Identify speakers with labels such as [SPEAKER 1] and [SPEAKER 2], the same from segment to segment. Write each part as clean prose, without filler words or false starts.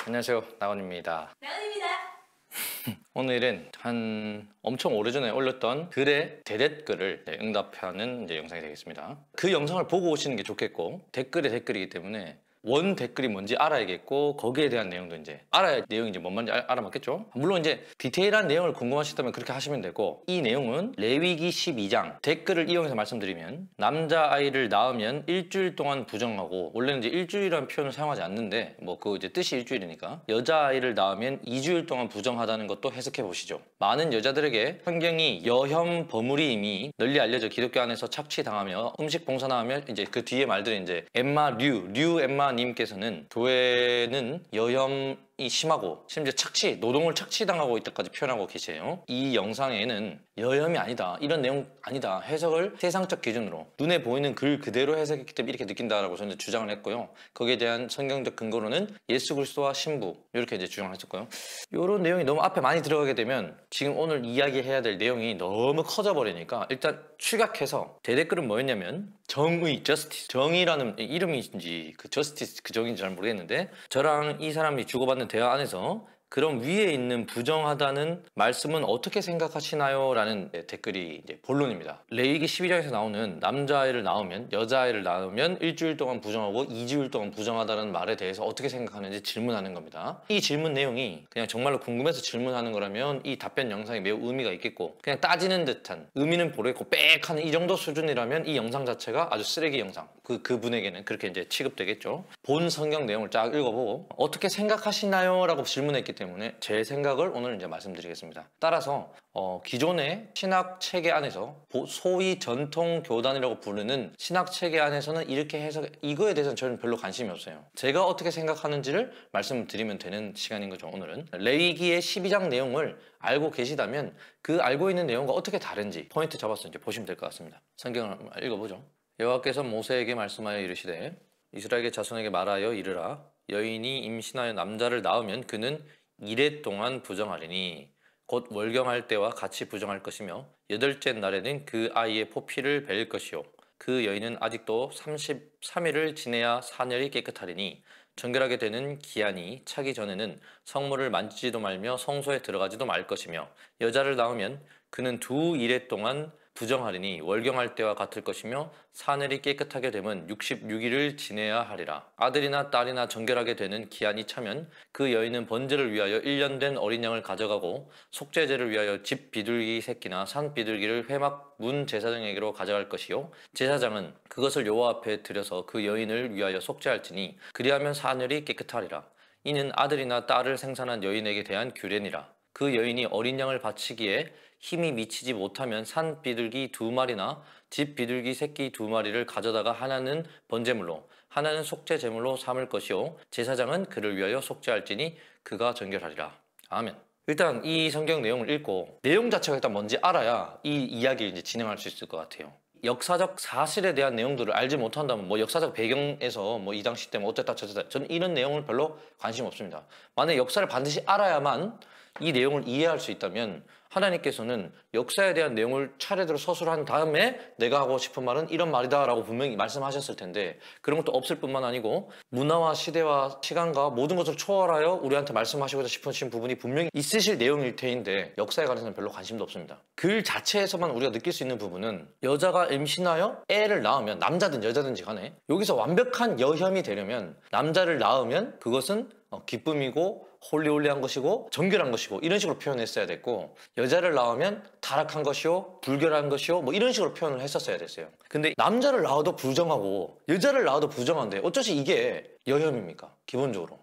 [SPEAKER 1] 안녕하세요, 나원입니다.
[SPEAKER 2] 나은입니다.
[SPEAKER 1] 오늘은 엄청 오래전에 올렸던 글의 대댓글을 응답하는 영상이 되겠습니다. 그 영상을 보고 오시는 게 좋겠고, 댓글의 댓글이기 때문에 원 댓글이 뭔지 알아야겠고, 거기에 대한 내용도 이제 알아야 내용이 이제 뭔 말인지 알아맞겠죠? 물론 이제 디테일한 내용을 궁금하시다면 그렇게 하시면 되고, 이 내용은 레위기 12장 댓글을 이용해서 말씀드리면, 남자아이를 낳으면 일주일 동안 부정하고, 원래는 이제 일주일이라는 표현을 사용하지 않는데 뭐 그 이제 뜻이 일주일이니까 여자아이를 낳으면 2주일 동안 부정하다는 것도 해석해 보시죠. 많은 여자들에게 성경이 여혐 버무리임이 널리 알려져 기독교 안에서 착취당하며 음식 봉사나하며 이제 그 뒤에 말들이 이제 엠마 류 엠마 님께서는 교회는 여혐이 심하고 심지어 노동을 착취당하고 있다까지 표현하고 계세요. 이 영상에는 여혐이 아니다, 이런 내용 아니다, 해석을 세상적 기준으로 눈에 보이는 글 그대로 해석했기 때문에 이렇게 느낀다라고 저는 주장을 했고요. 거기에 대한 성경적 근거로는 예수 그리스도와 신부 이렇게 이제 주장을 했었고요. 이런 내용이 너무 앞에 많이 들어가게 되면 지금 오늘 이야기해야 될 내용이 너무 커져 버리니까 일단 축약해서 대댓글은 뭐였냐면 정의, justice, 정의라는 이름인지 그 justice 그 정의인지 잘 모르겠는데, 저랑 이 사람이 주고받는 대화 안에서 그럼 위에 있는 부정하다는 말씀은 어떻게 생각하시나요? 라는 댓글이 이제 본론입니다. 레위기 12장에서 나오는 남자아이를 낳으면, 여자아이를 낳으면 일주일 동안 부정하고 2주일 동안 부정하다는 말에 대해서 어떻게 생각하는지 질문하는 겁니다. 이 질문 내용이 그냥 정말로 궁금해서 질문하는 거라면 이 답변 영상이 매우 의미가 있겠고, 그냥 따지는 듯한 의미는 모르겠고 빽하는 이 정도 수준이라면 이 영상 자체가 아주 쓰레기 영상, 그분에게는 그렇게 이제 취급되겠죠. 본 성경 내용을 쫙 읽어보고 어떻게 생각하시나요? 라고 질문했기 때문에 제 생각을 오늘 이제 말씀드리겠습니다. 따라서 기존의 신학 체계 안에서 소위 전통 교단이라고 부르는 신학 체계 안에서는 이렇게 해서 이거에 대해서는 저는 별로 관심이 없어요. 제가 어떻게 생각하는지를 말씀드리면 되는 시간인 거죠. 오늘은 레위기의 12장 내용을 알고 계시다면 그 알고 있는 내용과 어떻게 다른지 포인트 잡아서 이제 보시면 될 것 같습니다. 성경을 읽어보죠. 여호와께서 모세에게 말씀하여 이르시되 이스라엘 자손에게 말하여 이르라. 여인이 임신하여 남자를 낳으면 그는 이레 동안 부정하리니 곧 월경할 때와 같이 부정할 것이며 여덟째 날에는 그 아이의 포피를 베릴 것이요 그 여인은 아직도 33일을 지내야 사ner이 깨끗하리니 정결하게 되는 기한이 차기 전에는 성물을 만지지도 말며 성소에 들어가지도 말 것이며 여자를 낳으면 그는 2일에 동안 부정하리니 월경할 때와 같을 것이며 사ner이 깨끗하게 되면 66일을 지내야 하리라. 아들이나 딸이나 정결하게 되는 기한이 차면 그 여인은 번제를 위하여 1년 된 어린 양을 가져가고 속죄제를 위하여 집 비둘기 새끼나 산 비둘기를 회막 문 제사장에게로 가져갈 것이요 제사장은 그것을 여호와 앞에 들여서 그 여인을 위하여 속죄할지니 그리하면 사ner이 깨끗하리라. 이는 아들이나 딸을 생산한 여인에게 대한 규례니라. 그 여인이 어린 양을 바치기에 힘이 미치지 못하면 산 비둘기 2마리나 집 비둘기 새끼 2마리를 가져다가 하나는 번제물로 하나는 속죄 제물로 삼을 것이요 제사장은 그를 위하여 속죄할지니 그가 정결하리라. 아멘. 일단 이 성경 내용을 읽고 내용 자체가 일단 뭔지 알아야 이 이야기를 이제 진행할 수 있을 것 같아요. 역사적 사실에 대한 내용들을 알지 못한다면 뭐 역사적 배경에서 뭐 이 당시 때 뭐 어땠다 저랬다, 저는 이런 내용을 별로 관심 없습니다. 만약 역사를 반드시 알아야만 이 내용을 이해할 수 있다면 하나님께서는 역사에 대한 내용을 차례대로 서술한 다음에 내가 하고 싶은 말은 이런 말이다 라고 분명히 말씀하셨을 텐데, 그런 것도 없을 뿐만 아니고 문화와 시대와 시간과 모든 것을 초월하여 우리한테 말씀하시고자 싶으신 부분이 분명히 있으실 내용일 테인데 역사에 관해서는 별로 관심도 없습니다. 글 자체에서만 우리가 느낄 수 있는 부분은 여자가 임신하여 애를 낳으면, 남자든 여자든지 간에 여기서 완벽한 여혐이 되려면 남자를 낳으면 그것은 기쁨이고 홀리홀리한 것이고 정결한 것이고 이런 식으로 표현했어야 됐고, 여자를 낳으면 타락한 것이요 불결한 것이요 뭐 이런 식으로 표현을 했었어야 됐어요. 근데 남자를 낳아도 부정하고 여자를 낳아도 부정한데 어쩌지 이게 여혐입니까? 기본적으로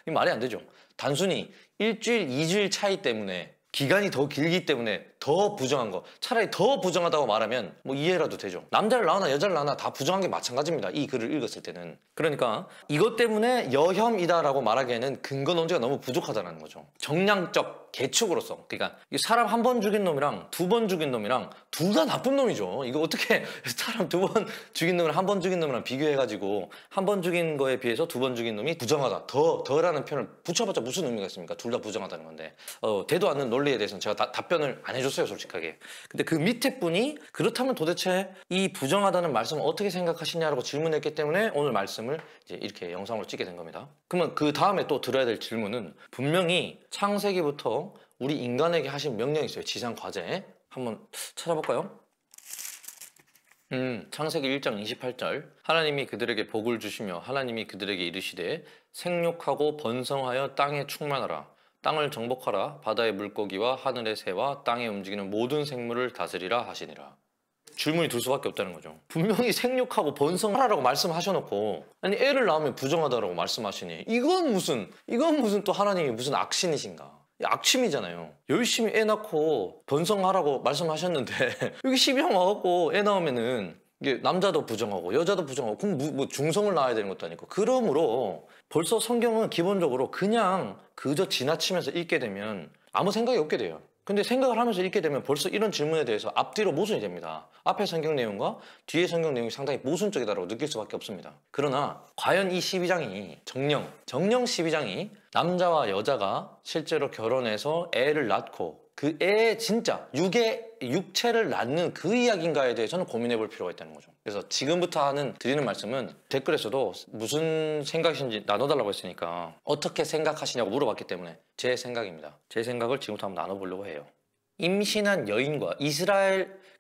[SPEAKER 1] 이 말이 안 되죠. 단순히 일주일 2주일 차이 때문에, 기간이 더 길기 때문에 더 부정한 거, 차라리 더 부정하다고 말하면 뭐 이해라도 되죠. 남자를 낳으나 여자를 낳으나 다 부정한 게 마찬가지입니다, 이 글을 읽었을 때는. 그러니까 이것 때문에 여혐이다라고 말하기에는 근거 논지가 너무 부족하다는 거죠. 정량적 계축으로서. 그러니까 사람 한 번 죽인 놈이랑 2번 죽인 놈이랑 둘 다 나쁜 놈이죠. 이거 어떻게 사람 2번 죽인 놈이랑 한 번 죽인 놈이랑 비교해가지고 한 번 죽인 거에 비해서 2번 죽인 놈이 부정하다, 더라는 표현을 붙여봤자 무슨 의미가 있습니까? 둘 다 부정하다는 건데. 되도 않는 논리에 대해서는 제가 답변을 안 해줬어요, 솔직하게. 근데 그 밑에 분이 그렇다면 도대체 이 부정하다는 말씀을 어떻게 생각하시냐라고 질문했기 때문에 오늘 말씀을 이제 이렇게 영상으로 찍게 된 겁니다. 그러면 그 다음에 또 들어야 될 질문은 분명히 창세기부터 우리 인간에게 하신 명령이 있어요. 지상 과제. 한번 찾아볼까요? 창세기 1장 28절 하나님이 그들에게 복을 주시며 하나님이 그들에게 이르시되 생육하고 번성하여 땅에 충만하라 땅을 정복하라 바다의 물고기와 하늘의 새와 땅에 움직이는 모든 생물을 다스리라 하시니라. 질문이 둘 수밖에 없다는 거죠. 분명히 생육하고 번성하라고 말씀하셔놓고 아니 애를 낳으면 부정하다라고 말씀하시니 이건 무슨 또 하나님이 무슨 악신이신가. 악취미잖아요. 열심히 애 낳고 번성하라고 말씀하셨는데 여기 12장 와갖고 애 낳으면은 이게 남자도 부정하고 여자도 부정하고 그럼 뭐 중성을 낳아야 되는 것도 아니고. 그러므로 벌써 성경은 기본적으로 그냥 그저 지나치면서 읽게 되면 아무 생각이 없게 돼요. 근데 생각을 하면서 읽게 되면 벌써 이런 질문에 대해서 앞뒤로 모순이 됩니다. 앞에 성경 내용과 뒤에 성경 내용이 상당히 모순적이다라고 느낄 수밖에 없습니다. 그러나 과연 이 12장이 정령 12장이 남자와 여자가 실제로 결혼해서 애를 낳고 그 애 진짜 육체를 낳는 그 이야기인가에 대해서는 고민해 볼 필요가 있다는 거죠. 그래서 지금부터 드리는 말씀은 댓글에서도 무슨 생각이신지 나눠달라고 했으니까 어떻게 생각하시냐고 물어봤기 때문에 제 생각입니다. 제 생각을 지금부터 한번 나눠보려고 해요. 임신한 여인과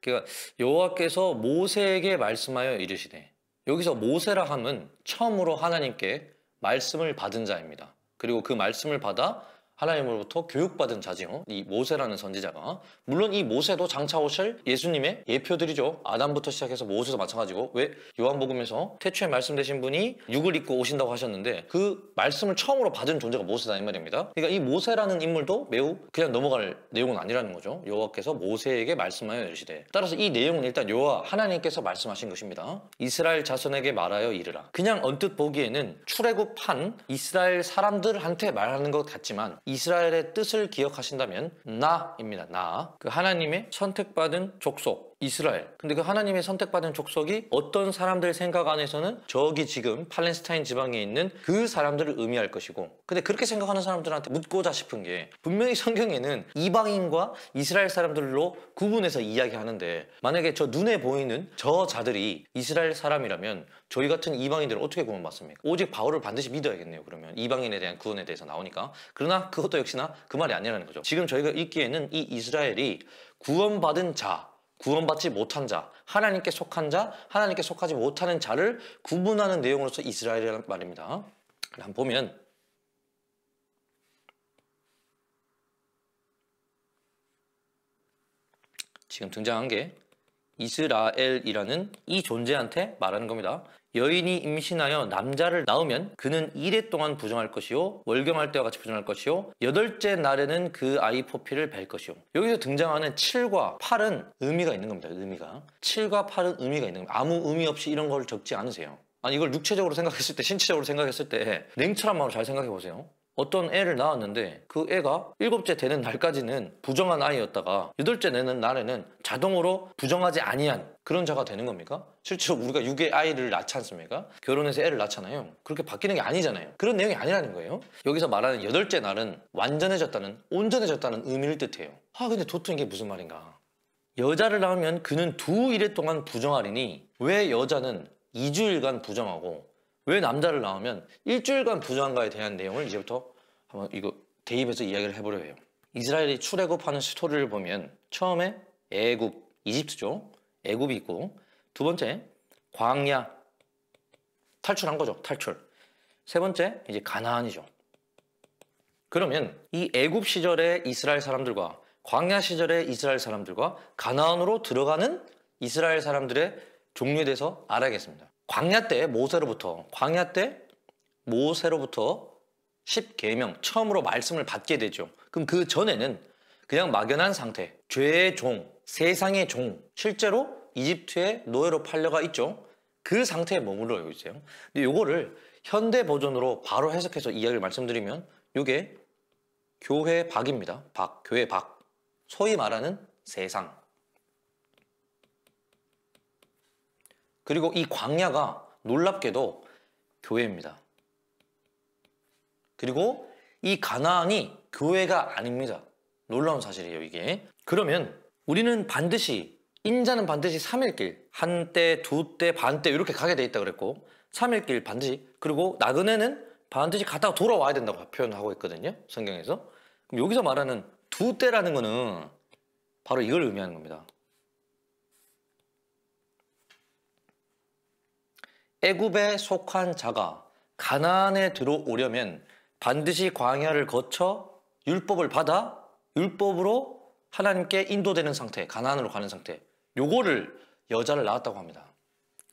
[SPEAKER 1] 그러니까 여호와께서 모세에게 말씀하여 이르시되, 여기서 모세라 함은 처음으로 하나님께 말씀을 받은 자입니다. 그리고 그 말씀을 받아 하나님으로부터 교육받은 자지요. 이 모세라는 선지자가. 물론 이 모세도 장차 오실 예수님의 예표들이죠. 아담부터 시작해서 모세도 마찬가지고. 왜? 요한복음에서 태초에 말씀되신 분이 육을 입고 오신다고 하셨는데 그 말씀을 처음으로 받은 존재가 모세다 이 말입니다. 그러니까 이 모세라는 인물도 매우 그냥 넘어갈 내용은 아니라는 거죠. 여호와께서 모세에게 말씀하여 이르시되. 따라서 이 내용은 일단 여호와 하나님께서 말씀하신 것입니다. 이스라엘 자손에게 말하여 이르라. 그냥 언뜻 보기에는 출애굽한 이스라엘 사람들한테 말하는 것 같지만 이스라엘의 뜻을 기억하신다면 나입니다. 나. 그 하나님의 선택받은 족속 이스라엘. 근데 그 하나님의 선택받은 족속이 어떤 사람들 생각 안에서는 저기 지금 팔레스타인 지방에 있는 그 사람들을 의미할 것이고, 근데 그렇게 생각하는 사람들한테 묻고자 싶은 게 분명히 성경에는 이방인과 이스라엘 사람들로 구분해서 이야기하는데 만약에 저 눈에 보이는 저 자들이 이스라엘 사람이라면 저희 같은 이방인들은 어떻게 구원받습니까? 오직 바울을 반드시 믿어야겠네요. 그러면 이방인에 대한 구원에 대해서 나오니까. 그러나 그것도 역시나 그 말이 아니라는 거죠. 지금 저희가 읽기에는 이 이스라엘이 구원받은 자, 구원받지 못한 자, 하나님께 속한 자, 하나님께 속하지 못하는 자를 구분하는 내용으로서 이스라엘이라는 말입니다. 한번 보면 지금 등장한 게 이스라엘이라는 이 존재한테 말하는 겁니다. 여인이 임신하여 남자를 낳으면 그는 이래 동안 부정할 것이요 월경할 때와 같이 부정할 것이요 8째 날에는 그 아이 포피를 뵐 것이요. 여기서 등장하는 7과 8은 의미가 있는 겁니다. 의미가 7과 8은 의미가 있는 겁니다. 아무 의미 없이 이런 걸 적지 않으세요. 아니 이걸 육체적으로 생각했을 때 신체적으로 생각했을 때 냉철한 마음으로 잘 생각해 보세요. 어떤 애를 낳았는데 그 애가 7째 되는 날까지는 부정한 아이였다가 8째 되는 날에는 자동으로 부정하지 아니한 그런 자가 되는 겁니까? 실제로 우리가 6의 아이를 낳지 않습니까? 결혼해서 애를 낳잖아요. 그렇게 바뀌는 게 아니잖아요. 그런 내용이 아니라는 거예요. 여기서 말하는 8째 날은 완전해졌다는, 온전해졌다는 의미를 뜻해요. 근데 도통 이게 무슨 말인가? 여자를 낳으면 그는 2일 동안 부정하리니 왜 여자는 2주일간 부정하고 왜 남자를 낳으면 일주일간 부정한가에 대한 내용을 이제부터 한번 이거 대입해서 이야기를 해보려 해요. 이스라엘이 출애굽하는 스토리를 보면 처음에 애굽, 이집트죠. 애굽이 있고 두 번째 광야, 탈출한 거죠. 탈출. 세 번째 이제 가나안이죠. 그러면 이 애굽 시절의 이스라엘 사람들과 광야 시절의 이스라엘 사람들과 가나안으로 들어가는 이스라엘 사람들의 종류에 대해서 알아야겠습니다. 광야 때 모세로부터 10계명 처음으로 말씀을 받게 되죠. 그럼 그 전에는 그냥 막연한 상태, 죄의 종, 세상의 종, 실제로 이집트의 노예로 팔려가 있죠. 그 상태에 머물러 있어요. 근데 요거를 현대 버전으로 바로 해석해서 이야기를 말씀드리면 요게 교회 박입니다. 교회 박. 소위 말하는 세상. 그리고 이 광야가 놀랍게도 교회입니다. 그리고 이 가나안이 교회가 아닙니다. 놀라운 사실이에요, 이게. 그러면 우리는 반드시 인자는 반드시 3일 길, 한때, 두때, 반때 이렇게 가게 돼 있다 그랬고 3일 길 반드시, 그리고 나그네는 반드시 갔다가 돌아와야 된다고 표현하고 있거든요, 성경에서. 그럼 여기서 말하는 두때라는 거는 바로 이걸 의미하는 겁니다. 애굽에 속한 자가 가나안에 들어오려면 반드시 광야를 거쳐 율법을 받아 율법으로 하나님께 인도되는 상태, 가나안으로 가는 상태, 요거를 여자를 낳았다고 합니다.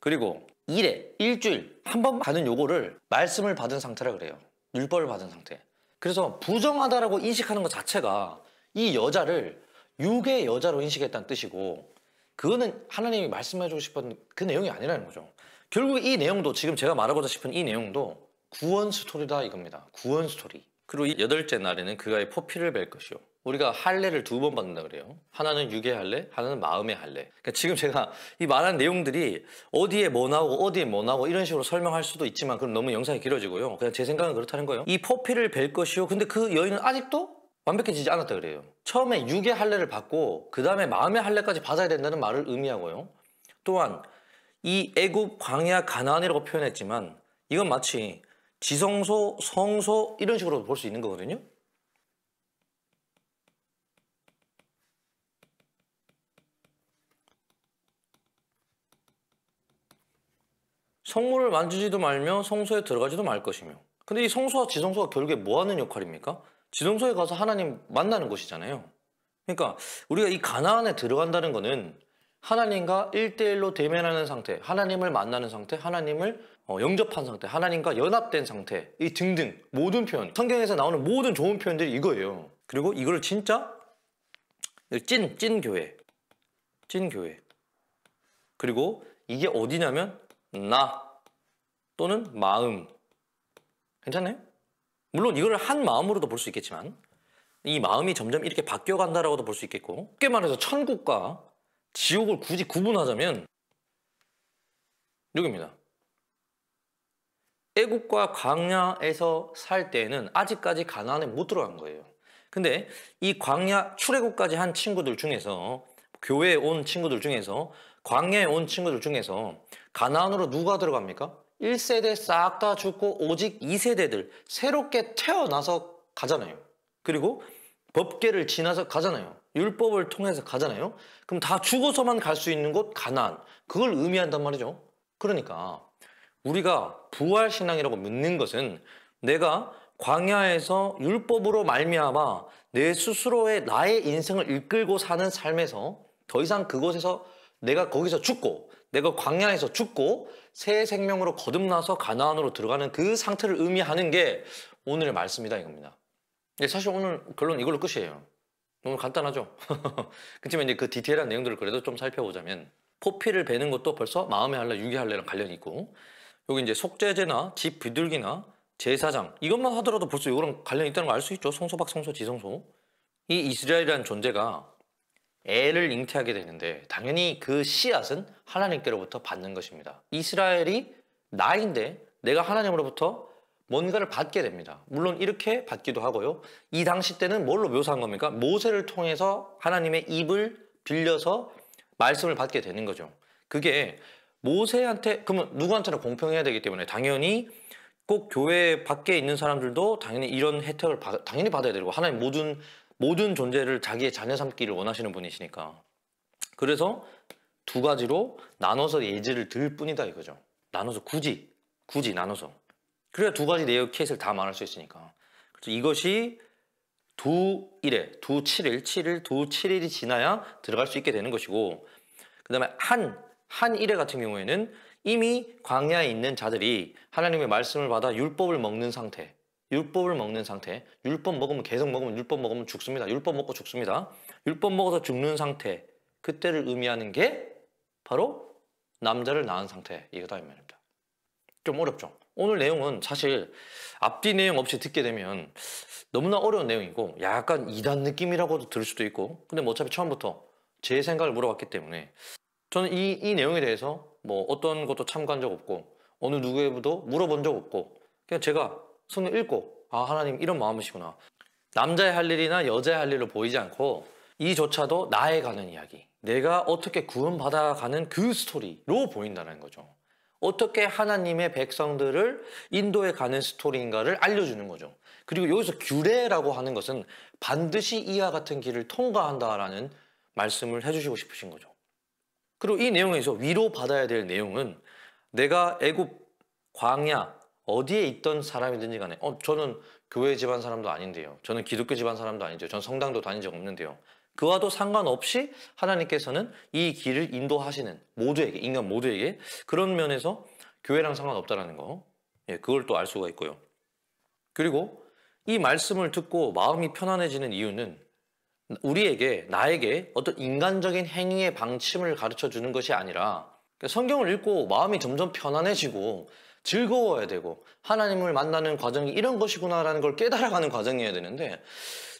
[SPEAKER 1] 그리고 일주일 한 번 가는 요거를 말씀을 받은 상태라 그래요. 율법을 받은 상태. 그래서 부정하다라고 인식하는 것 자체가 이 여자를 육의 여자로 인식했다는 뜻이고, 그거는 하나님이 말씀해주고 싶은 그 내용이 아니라는 거죠. 결국 이 내용도, 지금 제가 말하고자 싶은 이 내용도 구원 스토리다 이겁니다. 구원 스토리. 그리고 이 8째 날에는 그가의 포피를 뵐 것이요. 우리가 할례를 2번 받는다 그래요. 하나는 육의 할례, 하나는 마음의 할례. 그러니까 지금 제가 이 말하는 내용들이 어디에 뭐 나오고 어디에 뭐 나오고 이런 식으로 설명할 수도 있지만 그럼 너무 영상이 길어지고요. 그냥 제 생각은 그렇다는 거예요. 이 포피를 뵐 것이요. 근데 그 여인은 아직도 완벽해지지 않았다 그래요. 처음에 육의 할례를 받고 그 다음에 마음의 할례까지 받아야 된다는 말을 의미하고요. 또한 이 애굽, 광야, 가나안이라고 표현했지만 이건 마치 지성소, 성소 이런 식으로 볼 수 있는 거거든요. 성물을 만지지도 말며 성소에 들어가지도 말 것이며. 근데 이 성소와 지성소가 결국에 뭐 하는 역할입니까? 지성소에 가서 하나님 만나는 곳이잖아요. 그러니까 우리가 이 가나안에 들어간다는 거는 하나님과 1대1로 대면하는 상태, 하나님을 만나는 상태, 하나님을 영접한 상태, 하나님과 연합된 상태, 이 등등 모든 표현, 성경에서 나오는 모든 좋은 표현들이 이거예요. 그리고 이거를 진짜 찐교회. 그리고 이게 어디냐면 나 또는 마음. 괜찮나요? 물론 이걸 한 마음으로도 볼 수 있겠지만 이 마음이 점점 이렇게 바뀌어간다라고도 볼 수 있겠고, 쉽게 말해서 천국과 지옥을 굳이 구분하자면 여기입니다. 애국과 광야에서 살 때에는 아직까지 가나안에 못 들어간 거예요. 근데 이 광야 출애굽까지 한 친구들 중에서, 교회에 온 친구들 중에서, 광야에 온 친구들 중에서 가나안으로 누가 들어갑니까? 1세대 싹 다 죽고 오직 2세대들 새롭게 태어나서 가잖아요. 그리고 법계를 지나서 가잖아요. 율법을 통해서 가잖아요. 그럼 다 죽어서만 갈 수 있는 곳 가나안, 그걸 의미한단 말이죠. 그러니까 우리가 부활신앙이라고 묻는 것은 내가 광야에서 율법으로 말미암아 내 스스로의 나의 인생을 이끌고 사는 삶에서 더 이상 그곳에서 내가 거기서 죽고, 내가 광야에서 죽고 새 생명으로 거듭나서 가나안으로 들어가는 그 상태를 의미하는 게 오늘의 말씀이다 이겁니다. 사실 오늘 결론 이걸로 끝이에요. 너무 간단하죠? 그렇지만 이제 그 디테일한 내용들을 그래도 좀 살펴보자면, 포피를 베는 것도 벌써 마음의 할례, 육의 할례랑 관련이 있고, 여기 이제 속죄제나 집 비둘기나 제사장 이것만 하더라도 벌써 이거랑 관련이 있다는 걸 알 수 있죠. 성소박, 성소, 지성소. 이 이스라엘이라는 존재가 애를 잉태하게 되는데 당연히 그 씨앗은 하나님께로부터 받는 것입니다. 이스라엘이 나인데 내가 하나님으로부터 뭔가를 받게 됩니다. 물론 이렇게 받기도 하고요. 이 당시 때는 뭘로 묘사한 겁니까? 모세를 통해서 하나님의 입을 빌려서 말씀을 받게 되는 거죠. 그게 모세한테, 그러면 누구한테나 공평해야 되기 때문에 당연히 꼭 교회 밖에 있는 사람들도 당연히 이런 혜택을 당연히 받아야 되고, 하나님 모든 존재를 자기의 자녀 삼기를 원하시는 분이시니까. 그래서 두 가지로 나눠서 예지를 들 뿐이다 이거죠. 나눠서 굳이 나눠서. 그래야 두 가지 내역 케이스를 다 말할 수 있으니까. 그래서 이것이 두 7일이 지나야 들어갈 수 있게 되는 것이고, 그 다음에 한 일회 같은 경우에는 이미 광야에 있는 자들이 하나님의 말씀을 받아 율법을 먹는 상태, 율법 먹으면 계속 먹으면 율법 먹으면 죽습니다. 율법 먹고 죽습니다. 율법 먹어서 죽는 상태, 그때를 의미하는 게 바로 남자를 낳은 상태, 이거다 이 말입니다. 좀 어렵죠? 오늘 내용은 사실 앞뒤 내용 없이 듣게 되면 너무나 어려운 내용이고 약간 이단 느낌이라고도 들을 수도 있고, 근데 뭐 어차피 처음부터 제 생각을 물어봤기 때문에 저는 이 내용에 대해서 뭐 어떤 것도 참고한 적 없고 어느 누구에게도 물어본 적 없고, 그냥 제가 성경 읽고 아 하나님 이런 마음이시구나. 남자의 할 일이나 여자의 할 일로 보이지 않고 이조차도 나에 가는 이야기, 내가 어떻게 구원받아가는 그 스토리로 보인다는 거죠. 어떻게 하나님의 백성들을 인도에 가는 스토리인가를 알려주는 거죠. 그리고 여기서 규례라고 하는 것은 반드시 이와 같은 길을 통과한다라는 말씀을 해주시고 싶으신 거죠. 그리고 이 내용에서 위로받아야 될 내용은 내가 애굽, 광야, 어디에 있던 사람이든지 간에 저는 교회 집안 사람도 아닌데요. 저는 기독교 집안 사람도 아닌데요. 저는 성당도 다닌 적 없는데요. 그와도 상관없이 하나님께서는 이 길을 인도하시는 모두에게, 인간 모두에게 그런 면에서 교회랑 상관없다는 거, 그걸 또 알 수가 있고요. 그리고 이 말씀을 듣고 마음이 편안해지는 이유는 우리에게, 나에게 어떤 인간적인 행위의 방침을 가르쳐 주는 것이 아니라 성경을 읽고 마음이 점점 편안해지고 즐거워야 되고 하나님을 만나는 과정이 이런 것이구나라는 걸 깨달아가는 과정이어야 되는데,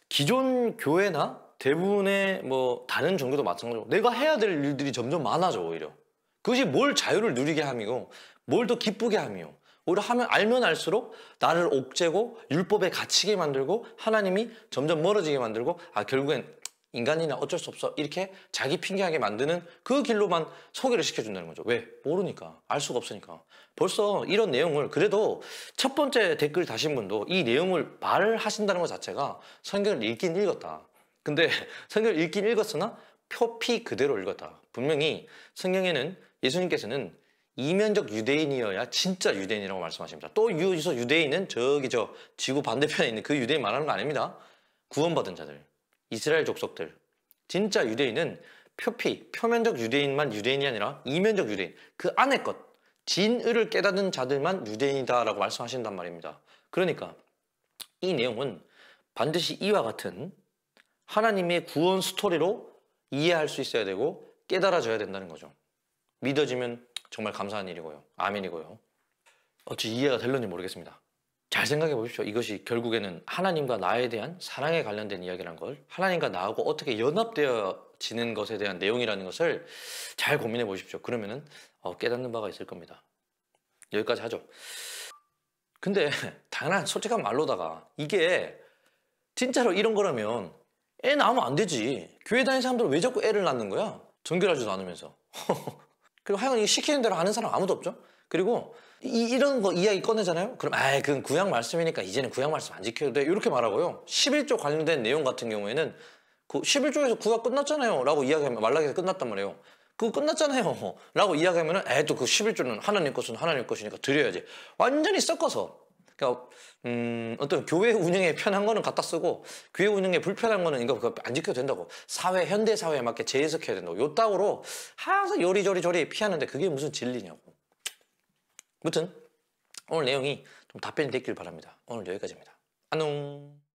[SPEAKER 1] 기존 교회나 대부분의 다른 종교도 마찬가지로 내가 해야 될 일들이 점점 많아져. 오히려 그것이 뭘 자유를 누리게 함이고 뭘 더 기쁘게 함이요, 오히려 알면 알수록 나를 옥죄고 율법에 갇히게 만들고 하나님이 점점 멀어지게 만들고 결국엔 인간이나 어쩔 수 없어 이렇게 자기 핑계하게 만드는 그 길로만 소개를 시켜준다는 거죠. 왜? 모르니까, 알 수가 없으니까. 벌써 이런 내용을, 그래도 첫 번째 댓글 다신 분도 이 내용을 말을 하신다는 것 자체가 성경을 읽긴 읽었다. 근데 성경을 읽긴 읽었으나 표피 그대로 읽었다. 분명히 성경에는 예수님께서는 이면적 유대인이어야 진짜 유대인이라고 말씀하십니다. 또 여기서 유대인은 저 지구 반대편에 있는 그 유대인 말하는 거 아닙니다. 구원받은 자들, 이스라엘 족속들. 진짜 유대인은 표면적 유대인만 유대인이 아니라 이면적 유대인, 그 안의 것, 진의를 깨닫는 자들만 유대인이다라고 말씀하신단 말입니다. 그러니까 이 내용은 반드시 이와 같은 하나님의 구원 스토리로 이해할 수 있어야 되고 깨달아져야 된다는 거죠. 믿어지면 정말 감사한 일이고요. 아멘이고요. 어찌 이해가 될런지 모르겠습니다. 잘 생각해 보십시오. 이것이 결국에는 하나님과 나에 대한 사랑에 관련된 이야기란 걸, 하나님과 나하고 어떻게 연합되어지는 것에 대한 내용이라는 것을 잘 고민해 보십시오. 그러면은 깨닫는 바가 있을 겁니다. 여기까지 하죠. 근데 당연한 솔직한 말로다가 이게 진짜로 이런 거라면 애 낳으면 안 되지. 교회 다니는 사람들은 왜 자꾸 애를 낳는 거야? 정결하지도 않으면서. 그리고 하여간 이 시키는 대로 하는 사람 아무도 없죠. 그리고 이런 거 이야기 꺼내잖아요. 그럼 그건 구약 말씀이니까 이제는 구약 말씀 안 지켜도 돼, 이렇게 말하고요. 11조 관련된 내용 같은 경우에는 그 11조에서 구약 끝났잖아요 라고 이야기하면, 말라기에서 끝났단 말이에요. 그거 끝났잖아요 라고 이야기하면 또 그 11조는 하나님 것은 하나님 것이니까 드려야지. 완전히 섞어서. 그러니까 어떤 교회 운영에 편한 거는 갖다 쓰고 교회 운영에 불편한 거는 이거 그거 안 지켜도 된다고, 사회, 현대 사회에 맞게 재해석해야 된다고, 요 따구로 항상 요리조리 피하는데 그게 무슨 진리냐고. 아무튼 오늘 내용이 좀 답변이 됐길 바랍니다. 오늘 여기까지입니다. 안녕.